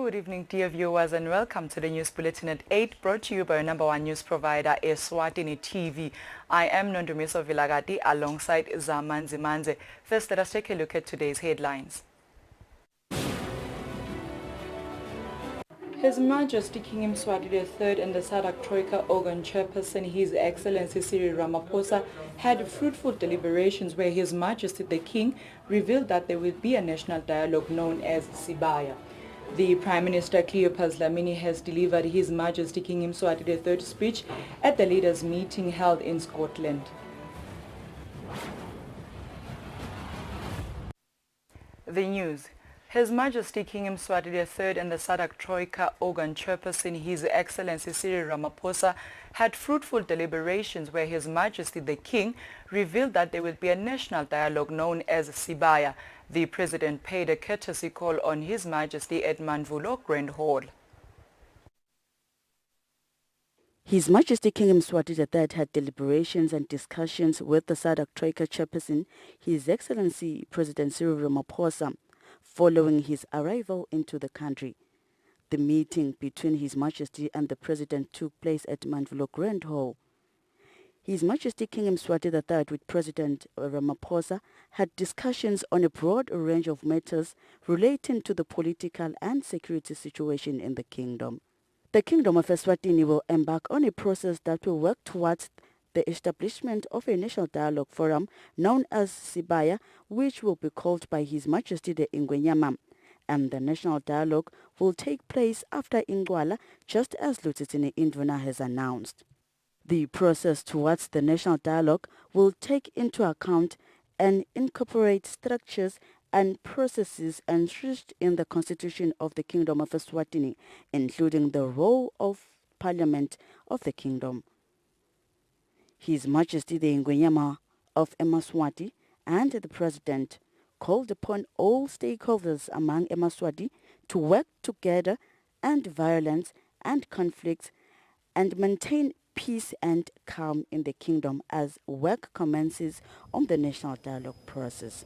Good evening, dear viewers, and welcome to the News Bulletin at 8, brought to you by your number one news provider, Eswatini TV. I am Nondumiso Vilagati alongside Zamanzi Manze. First, let us take a look at today's headlines. His Majesty King Mswati III and the SADC Troika organ chairperson, His Excellency Cyril Ramaphosa, had fruitful deliberations where His Majesty the King revealed that there will be a national dialogue known as Sibaya. The Prime Minister Cleopas Dlamini has delivered His Majesty King Mswati III's speech at the leaders' meeting held in Scotland. The news. His Majesty King Mswati III and the SADC Troika organ chairperson, His Excellency Cyril Ramaphosa, had fruitful deliberations where His Majesty the King revealed that there will be a national dialogue known as Sibaya. The President paid a courtesy call on His Majesty at Manvulo Grand Hall. His Majesty King Mswati III had deliberations and discussions with the SADC Troika chairperson, His Excellency President Cyril Ramaphosa, following his arrival into the country. The meeting between His Majesty and the President took place at Manvulo Grand Hall. His Majesty King Mswati III with President Ramaphosa had discussions on a broad range of matters relating to the political and security situation in the kingdom. The Kingdom of Eswatini will embark on a process that will work towards the establishment of a national dialogue forum known as Sibaya, which will be called by His Majesty the Ingwenyama. And the national dialogue will take place after Ingwala, just as Lieutenant Induna has announced. The process towards the national dialogue will take into account and incorporate structures and processes enshrined in the Constitution of the Kingdom of Eswatini, including the role of Parliament of the Kingdom. His Majesty the Ingwenyama of Eswatini and the President called upon all stakeholders among Eswatini to work together and violence and conflicts and maintain peace and calm in the kingdom as work commences on the national dialogue process.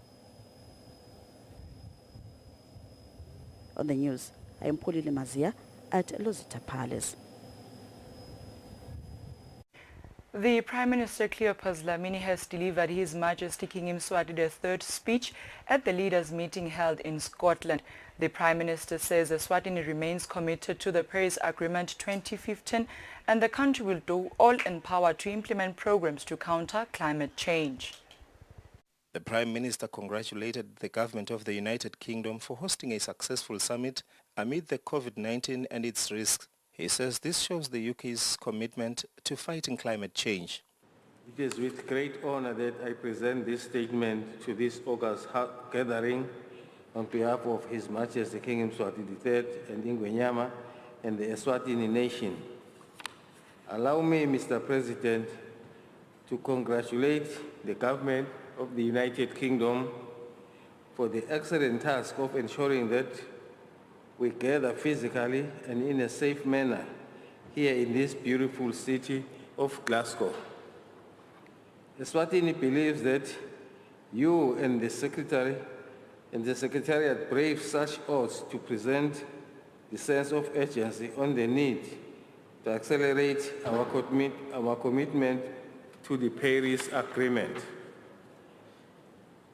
On the news, I am Polile Mazia at Lozita Palace. The Prime Minister Cleopas Dlamini has delivered His Majesty King Mswati III's speech at the leaders' meeting held in Scotland. The Prime Minister says Eswatini remains committed to the Paris Agreement 2015 and the country will do all in power to implement programs to counter climate change. The Prime Minister congratulated the government of the United Kingdom for hosting a successful summit amid the COVID-19 and its risks. He says this shows the UK's commitment to fighting climate change. It is with great honor that I present this statement to this August gathering on behalf of His Majesty King Mswati III and Ingwenyama and the Eswatini nation. Allow me, Mr. President, to congratulate the government of the United Kingdom for the excellent task of ensuring that we gather physically and in a safe manner here in this beautiful city of Glasgow. Eswatini believes that you and the Secretariat brave such odds to present the sense of urgency on the need to accelerate our commitment to the Paris Agreement.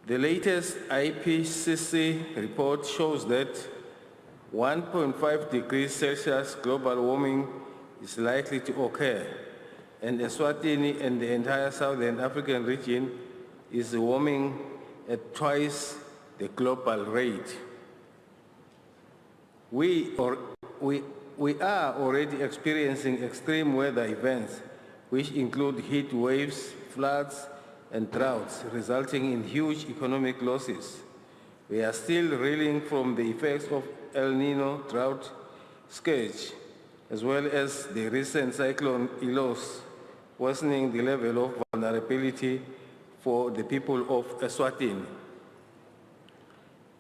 The latest IPCC report shows that 1.5 degrees Celsius global warming is likely to occur, and Eswatini and the entire Southern African region is warming at twice the global rate. We are already experiencing extreme weather events, which include heat waves, floods, and droughts, resulting in huge economic losses. We are still reeling from the effects of El Nino drought scourge, as well as the recent cyclone Ilos, worsening the level of vulnerability for the people of Eswatini.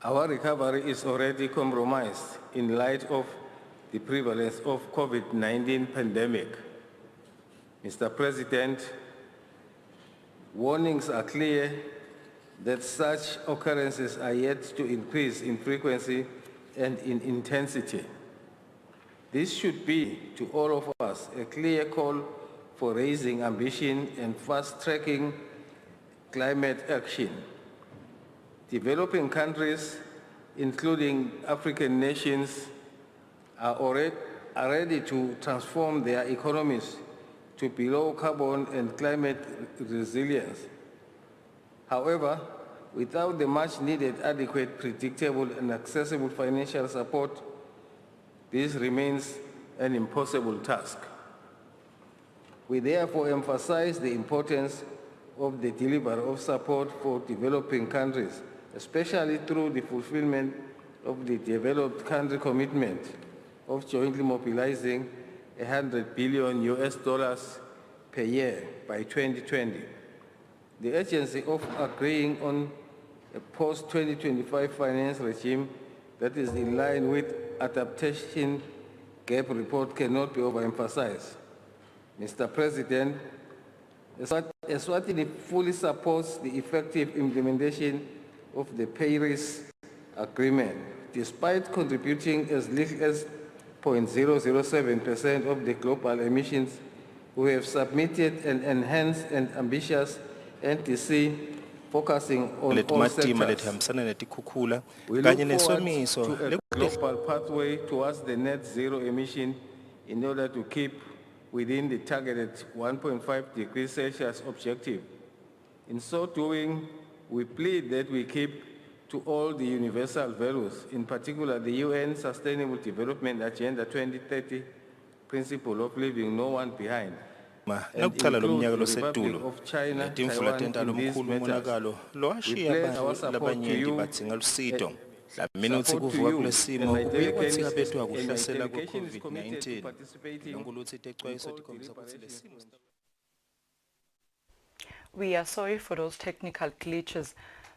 Our recovery is already compromised in light of the prevalence of COVID-19 pandemic. Mr. President, warnings are clear that such occurrences are yet to increase in frequency and in intensity. This should be, to all of us, a clear call for raising ambition and fast-tracking climate action. Developing countries, including African nations, are ready to transform their economies to be low carbon and climate resilience. However, without the much needed adequate, predictable and accessible financial support, this remains an impossible task. We therefore emphasize the importance of the delivery of support for developing countries, especially through the fulfillment of the developed country commitment of jointly mobilizing $100 billion per year by 2020. The urgency of agreeing on a post-2025 finance regime that is in line with adaptation gap report cannot be overemphasized. Mr. President, Eswatini fully supports the effective implementation of the Paris Agreement, despite contributing as little as 0.007% of the global emissions. We have submitted an enhanced and ambitious NDC focusing on all sectors. We look forward to a global pathway towards the net zero emission in order to keep within the targeted 1.5 degrees Celsius objective. In so doing, we plead that we keep to all the universal values, in particular the UN Sustainable Development Agenda 2030 principle of leaving no one behind. And include the Republic of China, Taiwan in these matters. We pledge our support to you. We are sorry for those technical glitches.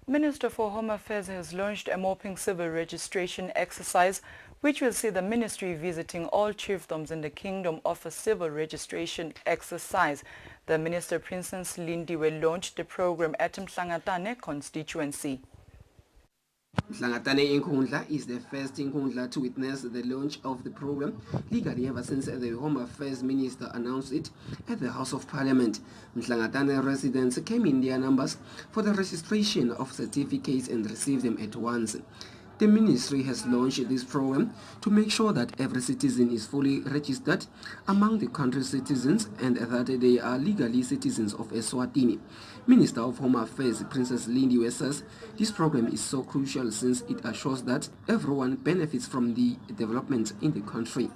Minister for Home Affairs has launched a mopping civil registration exercise, which will see the ministry visiting all chiefdoms in the kingdom of a civil registration exercise. The Minister Princess Lindiwe launched the program at Mhlangatane constituency. Mhlangatane Inkundla is the first Inkundla to witness the launch of the program, legally ever since the Home Affairs Minister announced it at the House of Parliament. Mhlangatane residents came in their numbers for the registration of certificates and received them at once. The ministry has launched this program to make sure that every citizen is fully registered among the country's citizens and that they are legally citizens of Eswatini. Minister of Home Affairs Princess Lindiwe says this program is so crucial since it assures that everyone benefits from the development in the country.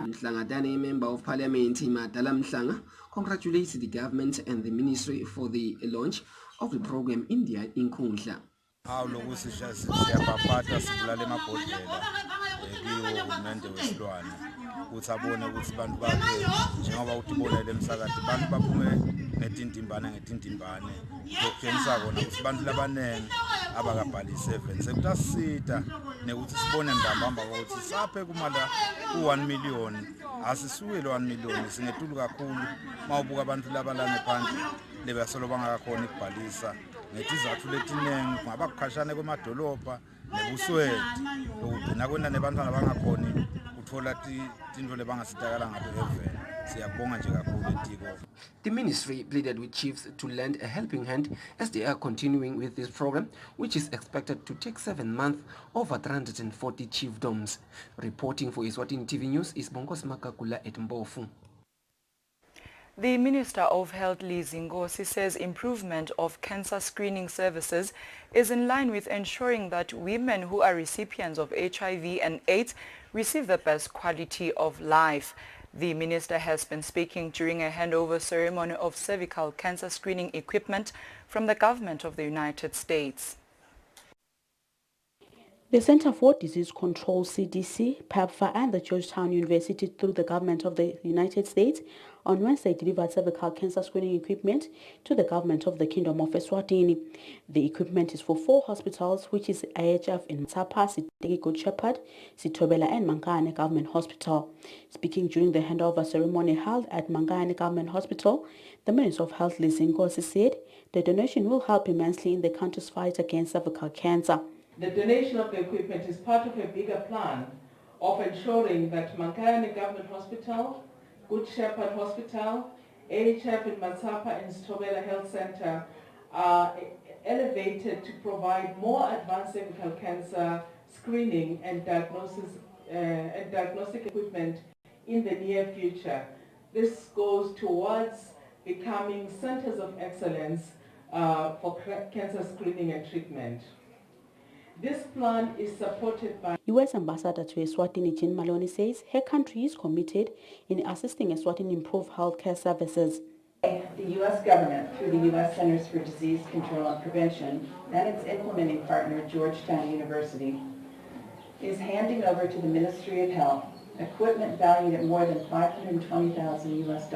Mhlangatane, Member of Parliament Madala Mhlanga, congratulates the government and the ministry for the launch of the program India Inkundla. Siyabonga nje kakhulu etiko. The ministry pleaded with chiefs to lend a helping hand as they are continuing with this program, which is expected to take 7 months over 340 chiefdoms. Reporting for Eswatini TV News is Bongos Makakula at Mbofu. The Minister of Health, Lizzy Ngosi, says improvement of cancer screening services is in line with ensuring that women who are recipients of HIV and AIDS receive the best quality of life. The minister has been speaking during a handover ceremony of cervical cancer screening equipment from the government of the United States. The Center for Disease Control, CDC, PEPFAR, and the Georgetown University, through the government of the United States, on Wednesday delivered cervical cancer screening equipment to the government of the Kingdom of Eswatini. The equipment is for 4 hospitals, which is IHF in Matsapa, Sitegi Good Shepherd, Sitobela, and Mangane Government Hospital. Speaking during the handover ceremony held at Mangane Government Hospital, the Minister of Health, Lizzy Ngosi, said the donation will help immensely in the country's fight against cervical cancer. The donation of the equipment is part of a bigger plan of ensuring that Mankayane Government Hospital, Good Shepherd Hospital, AHF in Matsapa and Stobela Health Center are elevated to provide more advanced cervical cancer screening and diagnosis and diagnostic equipment in the near future. This goes towards becoming centers of excellence for cancer screening and treatment. This plan is supported by U.S. Ambassador to Eswatini Jean Maloney says her country is committed in assisting Eswatini improve healthcare services. The U.S. government, through the U.S. Centers for Disease Control and Prevention and its implementing partner, Georgetown University, is handing over to the Ministry of Health equipment valued at more than $520,000 US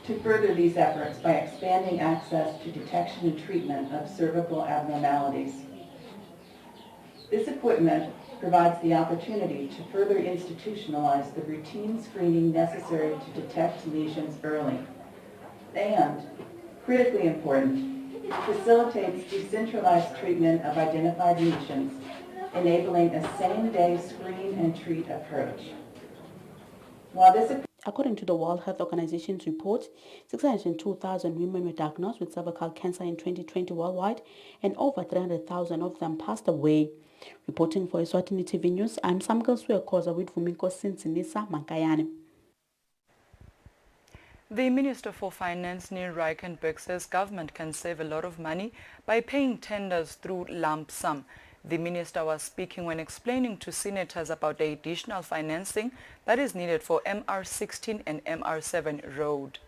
to further these efforts by expanding access to detection and treatment of cervical abnormalities. This equipment provides the opportunity to further institutionalize the routine screening necessary to detect lesions early. And, critically important, facilitates decentralized treatment of identified lesions, enabling a same-day screen and treat approach. While this According to the World Health Organization's report, 602,000 women were diagnosed with cervical cancer in 2020 worldwide, and over 300,000 of them passed away. Reporting for Eswatini TV News, I'm Samkel Suekoza with Vumiko Sinsinisa Mankayane. The Minister for Finance, Neil Reichenberg, says government can save a lot of money by paying tenders through lump sum. The minister was speaking when explaining to senators about the additional financing that is needed for MR16 and MR7 road.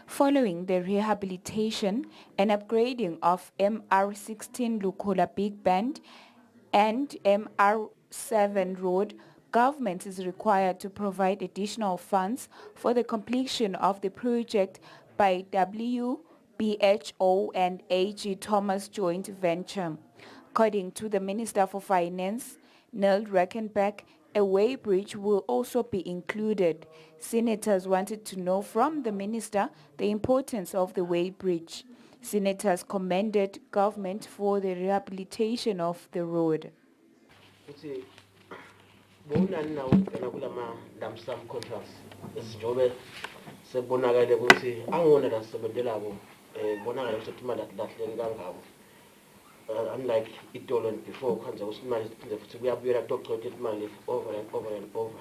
Following the rehabilitation and upgrading of MR16 Lukula Big Bend and MR7 road, government is required to provide additional funds for the completion of the project by WBHO and AG Thomas joint venture. According to the Minister for Finance, Neil Reichenberg, a weighbridge will also be included. Senators wanted to know from the minister the importance of the weighbridge. Senators commended government for the rehabilitation of the road. Unlike Itolo before, we are talking money over and over and over.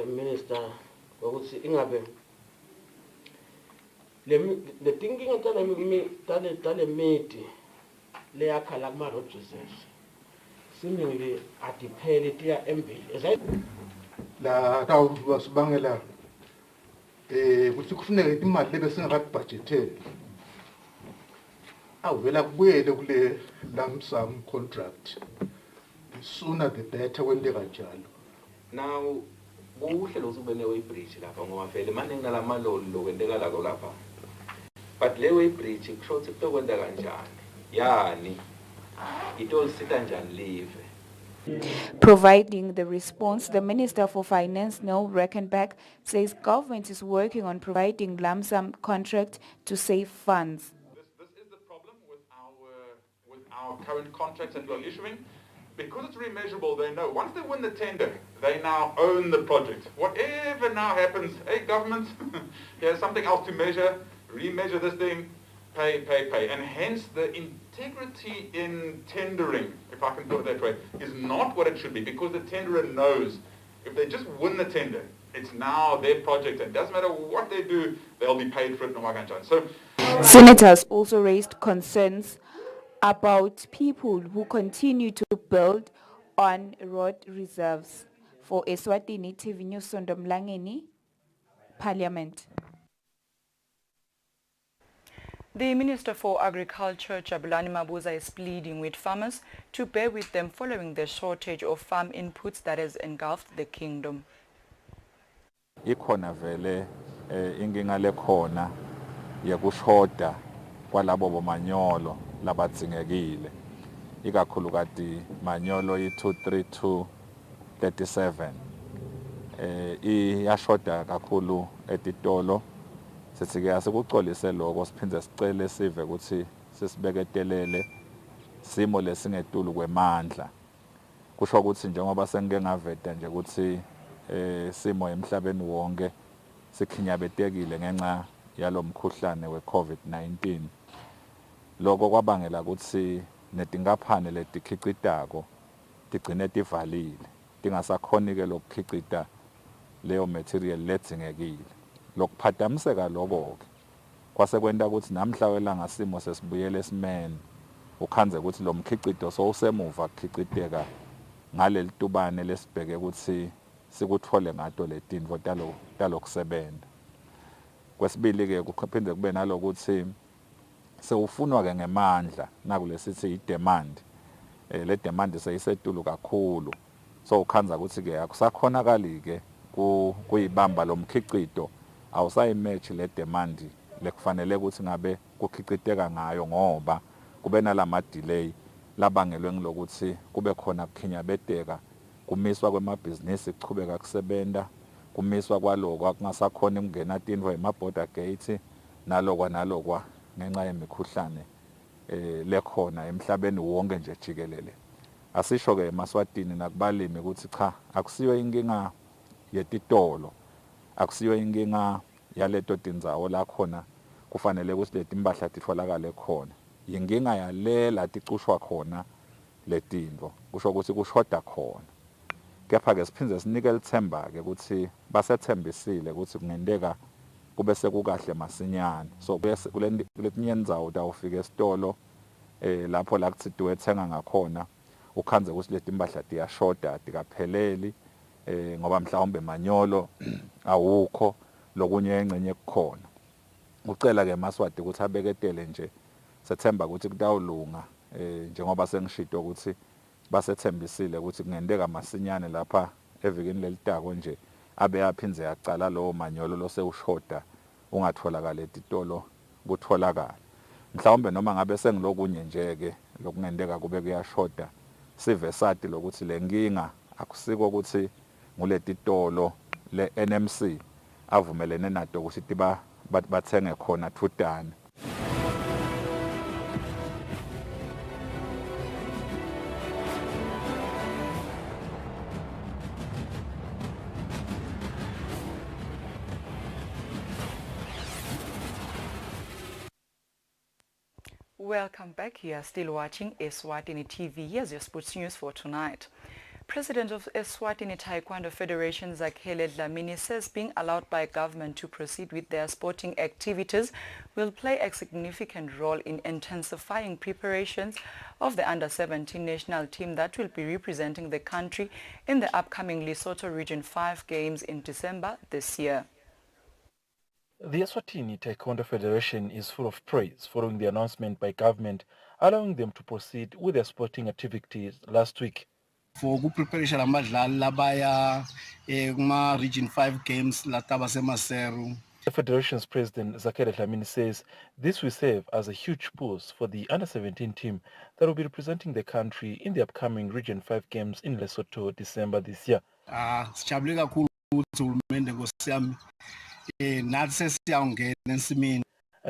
Minister, the thinking of the meeting, they are Kalama Rogers. Seemingly at the penalty MV. La was Bangala. Ukuthi kufuneka imali lebesingakabudgeteli awuvela kubuyele kule lump sum contract, the sooner the better kwente kanjalo. Now kuhle lokube ne way bridge lapha ngoba vele manje ngalamaloli lokwenteka lako lapha, but le way bridge kusho ukuthi kutokwenta kanjani yani itosita njani live. Providing the response, the Minister for Finance, Neil Reichenberg, says government is working on providing lump sum contract to save funds. This is the problem with our current contracts that we're issuing, because it's remeasurable, they know once they win the tender, they now own the project. Whatever now happens, hey government, here's something else to measure, remeasure this thing, pay. And hence the integrity in tendering, if I can put it that way, is not what it should be, because the tenderer knows if they just win the tender, it's now their project, and it doesn't matter what they do, they'll be paid for it. So, senators also raised concerns about people who continue to build on road reserves. For Eswatini TV News, Sondomlangeni, Parliament. The Minister for Agriculture, Jabulani Mabuza, is pleading with farmers to bear with them following the shortage of farm inputs that has engulfed the kingdom. Ikhona vele inkinga lekhona yekushoda kwalabo bomanyolo labadzingekile, ikakhulukati manyolo i-23237 iyashoda kakhulu etitolo. Sesike asikucolise lokho siphinde sicele sive ukuthi sisibeketelele simo lesingetulu kwemandla. Kusho ukuthi njengoba sengike ngaveta nje ukuthi simo emhlabeni wonke sikhinyabetekile ngenxa yalomkhuhlane we-COVID-19. Lokho kwabangela ukuthi netinkaphane letikhicitako tigcine tivalile, tingasakhoni-ke lokukhicita leyo material ledzingekile. Lokuphadamiseka lokho-ke kwasekwenta ukuthi namhla welanga simo sesibuyele esimeni, ukhanze ukuthi lo mkhicito sowusemuva kukhiciteka ngaleli tubane lesibheke ukuthi sikuthole ngato letinto talokusebenza. Kwesibili-ke kuphinde kube nalokuthi sewufunwa-ke ngemandla nakulesithi i-demand. Le demand seyisetulu kakhulu, so ukhanza ukuthi-ke akusakhonakali-ke kuyibamba lo mkhicito, awusayimatch le demand lekufanele ukuthi ngabe kukhiciteka ngayo, ngoba kube nalama-delay labangelwe ngilokuthi kube khona kukhinyabeteka, kumiswa kwemabhizinisi kuchubeka kusebenta, kumiswa kwalokwa kungasakhona ukungena tindvo ema-border gate nalokwa ngenxa yemikhuhlane lekhona emhlabeni wonke nje jikelele. Asisho-ke emaswatini nakubalimi ukuthi cha, akusiyo inkinga yetitolo, akusiyo inkinga yaleto tindzawo la khona kufanele ukuthi leti mpahla titfolakale khona, yinkinga yalela ticushwa khona letinto, kusho ukuthi kushoda khona. Kepha-ke siphinde sinike lithemba-ke ukuthi basethembisile ukuthi kungenteka kube sekukahle masinyane. So kuletinye ndzawo utawufika esitolo lapho la kuthi wethenga ngakhona ukhanze ukuthi leti mpahla tiyashoda, tikapheleli ngoba mhlawumbe manyolo awukho, lokunye engcenye kukhona. Ucela-ke Maswati ukuthi abeketele nje, sethemba ukuthi kutawulunga njengoba sengishito ukuthi basethembisile ukuthi kungenteka masinyane lapha evikini lelitako nje abe aphindze yacala lowo manyolo losewushoda ungatholakala etitolo kutholakala. Mhlawumbe noma ngabe sengilokunye nje-ke lokungenteka kube kuyashoda, sive sati lokuthi le nkinga akusiko ukuthi nguletitolo le-NMC avumelene nato ukuthi bathenge khona thudane. Welcome back. You are still watching Eswatini TV. Here's your sports news for tonight. President of Eswatini Taekwondo Federation, Zakhele Dlamini, says being allowed by government to proceed with their sporting activities will play a significant role in intensifying preparations of the under-17 national team that will be representing the country in the upcoming Lesotho Region 5 Games in December this year. The Eswatini Taekwondo Federation is full of praise following the announcement by government allowing them to proceed with their sporting activities last week. For preparation labadlali labaya kuma Region 5 Games lataba semaseru. The Federation's President Zakhele Dlamini says this will serve as a huge boost for the under-17 team that will be representing the country in the upcoming Region 5 Games in Lesotho December this year. Sijabule kakhulu ukuthi uhulumende ngosiyami nathi sesiyangena ensimini.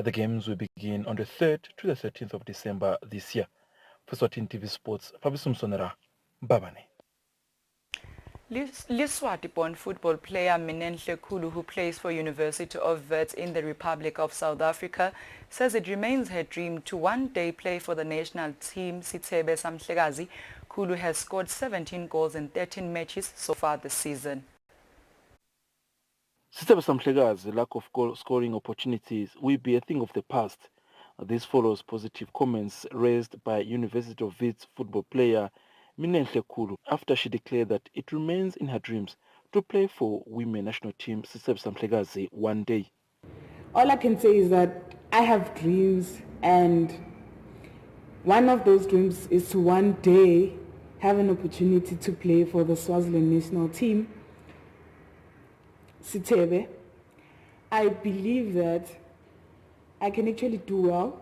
The games will begin on the 3rd to the 13th of December this year. For Eswatini TV Sports, Fabisum Sonera, Babane. Liswati-born football player Minenhle Khulu, who plays for University of Wits in the Republic of South Africa, says it remains her dream to one day play for the national team Sithebe Samhlekazi. Khulu has scored 17 goals in 13 matches so far this season. Sithebe Samhlekazi, lack of goal scoring opportunities will be a thing of the past. This follows positive comments raised by University of Wits football player Minenhle Khulu after she declared that it remains in her dreams to play for women national team Sithebe Samhlekazi one day. All I can say is that I have dreams, and one of those dreams is to one day have an opportunity to play for the Swaziland national team, Sithebe. I believe that I can actually do well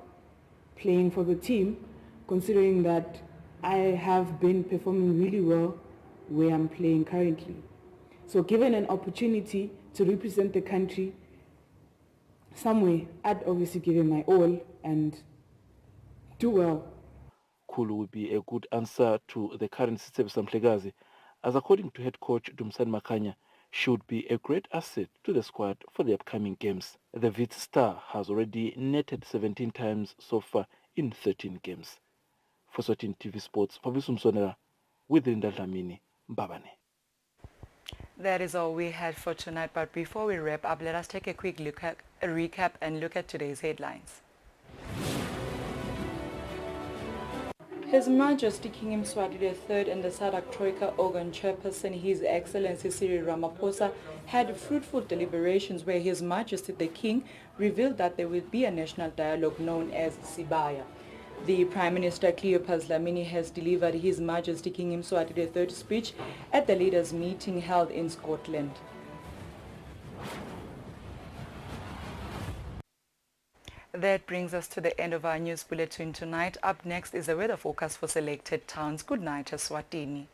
playing for the team, considering that I have been performing really well where I'm playing currently. So given an opportunity to represent the country somewhere, I'd obviously give it my all and do well. Khulu will be a good answer to the current Sithebe Samhlekazi, as according to head coach Dumsani Makanya, she would be a great asset to the squad for the upcoming games. The Wits star has already netted 17 times so far in 13 games. For Eswatini TV Sports, Fabisum Sonera, with Linda Dlamini, Mbabane. That is all we had for tonight, but before we wrap up, let us take a quick look at a recap and look at today's headlines. His Majesty King Mswati III and the SADC Troika organ chairperson, His Excellency Cyril Ramaphosa, had fruitful deliberations where His Majesty the King revealed that there will be a national dialogue known as Sibaya. The Prime Minister Cleopas Dlamini has delivered His Majesty King Mswati III's speech at the leaders' meeting held in Scotland. That brings us to the end of our news bulletin tonight. Up next is a weather forecast for selected towns. Good night, Eswatini.